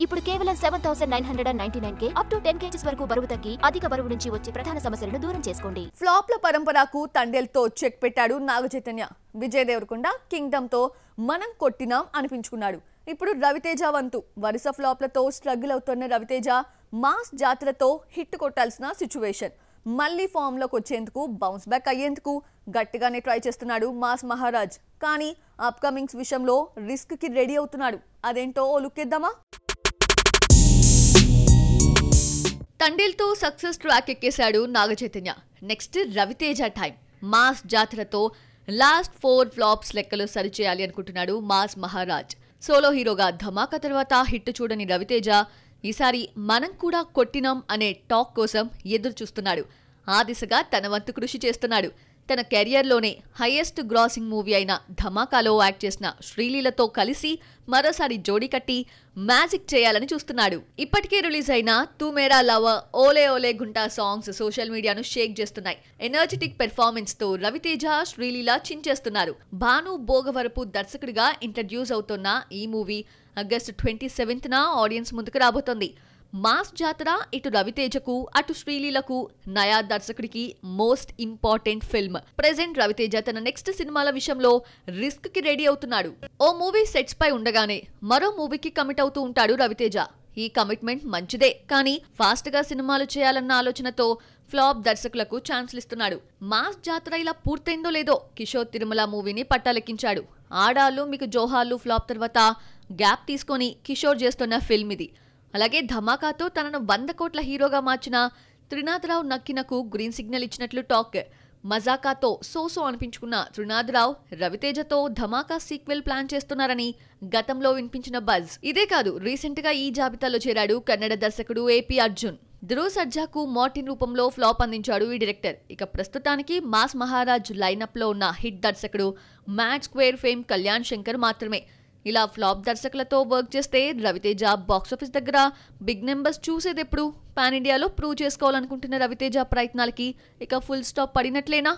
ఇప్పుడు కేవలం 7999K up to 10 kgs వరకు బరువు తగ్గి అధిక బరువు నుంచి వచ్చే ప్రధాన సమస్యలను దూరం చేసుకోండి. ఫ్లాప్ల పరంపరకు తండేల్తో చెక్ పెట్టాడు నాగచైతన్య. విజయ్ దేవరకొండ కింగ్డమ్తో మనం కొట్టినాం అనిపించుకున్నాడు. ఇప్పుడు రవితేజ వంతు. వరుస ఫ్లాప్లతో స్ట్రగుల్ అవుతున్న రవితేజ మాస్ జాతరతో హిట్ కొట్టాల్సిన సిచ్యువేషన్. మళ్ళీ ఫామ్లోకి వచ్చేందుకు, బౌన్స్ బ్యాక్ అయ్యేందుకు గట్టిగానే ట్రై చేస్తున్నాడు మాస్ మహారాజ్. కానీ అప్కమింగ్స్ విషయంలో రిస్క్కి రెడీ అవుతున్నాడు. అదేంటో లుక్ ఇద్దామా? తండేల్తో సక్సెస్ ట్రాక్ ఎక్కేశాడు Naga Chaitanya. Next Ravi Teja time. Mass జాతరతో లాస్ట్ 4 ఫ్లాప్స్ లెక్కలు సరిచేయాలి అనుకుంటున్నాడు మాస్ మహారాజ్. సోలో హీరోగా ధమాకా తర్వాత హిట్ చూడని రవితేజ ఈసారి మనం కూడా కొట్టినాం అనే టాక్ కోసం ఎదురు చూస్తున్నాడు. ఆ దిశగా తన వంతు కృషి చేస్తున్నాడు. తన కెరియర్లోనే హైయెస్ట్ గ్రాసింగ్ మూవీ అయిన ధమాకాలో యాక్ట్ చేసిన శ్రీలీలతో కలిసి మరోసారి జోడీ కట్టి మ్యాజిక్ చేయాలని చూస్తున్నాడు. ఇప్పటికే రిలీజ్ అయిన తూ మేరా లవర్, ఓలే ఓలే గుంటా సాంగ్స్ సోషల్ మీడియాను షేక్ చేస్తున్నాయి. ఎనర్జెటిక్ పెర్ఫార్మెన్స్ తో రవితేజ, శ్రీలీల చించేస్తున్నారు. భాను భోగవరపు దర్శకుడిగా ఇంట్రడ్యూస్ అవుతున్న ఈ మూవీ ఆగస్టు 27న ఆడియన్స్ ముందుకు రాబోతోంది. మాస్ జాతర ఇటు రవితేజకు, అటు శ్రీలీలకు నయా దర్శకుడికి most important film. Present Ravi Teja తన నెక్స్ట్ సినిమాల విషయంలో రిస్క్ కి రెడీ అవుతున్నాడు. ఓ మూవీ సెట్స్ పై ఉండగానే మరో మూవీకి కమిట్ అవుతూ ఉంటాడు రవితేజ. ఈ కమిట్మెంట్ మంచిదే, కానీ ఫాస్ట్ గా సినిమాలు చేయాలన్న ఆలోచనతో ఫ్లాప్ దర్శకులకు ఛాన్స్లు ఇస్తున్నాడు. మాస్ జాతర ఇలా పూర్తయిందో లేదో కిషోర్ తిరుమల మూవీని పట్టాలెక్కించాడు. ఆడాలు మీకు జోహార్లు ఫ్లాప్ తర్వాత గ్యాప్ తీసుకొని కిషోర్ చేస్తున్న ఫిల్మ్ ఇది. అలాగే ధమాకాతో తనను 100 కోట్ల హీరోగా మార్చిన త్రినాథరావు నక్కినకు గ్రీన్ సిగ్నల్ ఇచ్చినట్లు టాక్. మజాకాతో సోసో అనిపించుకున్న త్రినాథరావు రవితేజతో ధమాకా సీక్వెల్ ప్లాన్ చేస్తున్నారని గతంలో వినిపించిన బజ్. ఇదే కాదు, రీసెంట్ గా ఈ జాబితాలో చేరాడు కన్నడ దర్శకుడు ఏపీ అర్జున్. ధ్రువ్ సర్జాకు మార్టిన్ రూపంలో ఫ్లాప్ అందించాడు ఈ డైరెక్టర్. ఇక ప్రస్తుతానికి మాస్ మహారాజ్ లైనప్ లో ఉన్న హిట్ దర్శకుడు mad square fame Kalyan Shankar మాత్రమే. ఇలా ఫ్లాప్ దర్శకులతో వర్క్ చేస్తే రవితేజ బాక్సాఫీస్ దగ్గర బిగ్ నెంబర్స్ చూసేదెప్పుడు? పాన్ ఇండియాలో ప్రూవ్ చేసుకోవాలనుకుంటున్న రవితేజ ప్రయత్నాలకి ఇక ఫుల్ స్టాప్ పడినట్లేనా?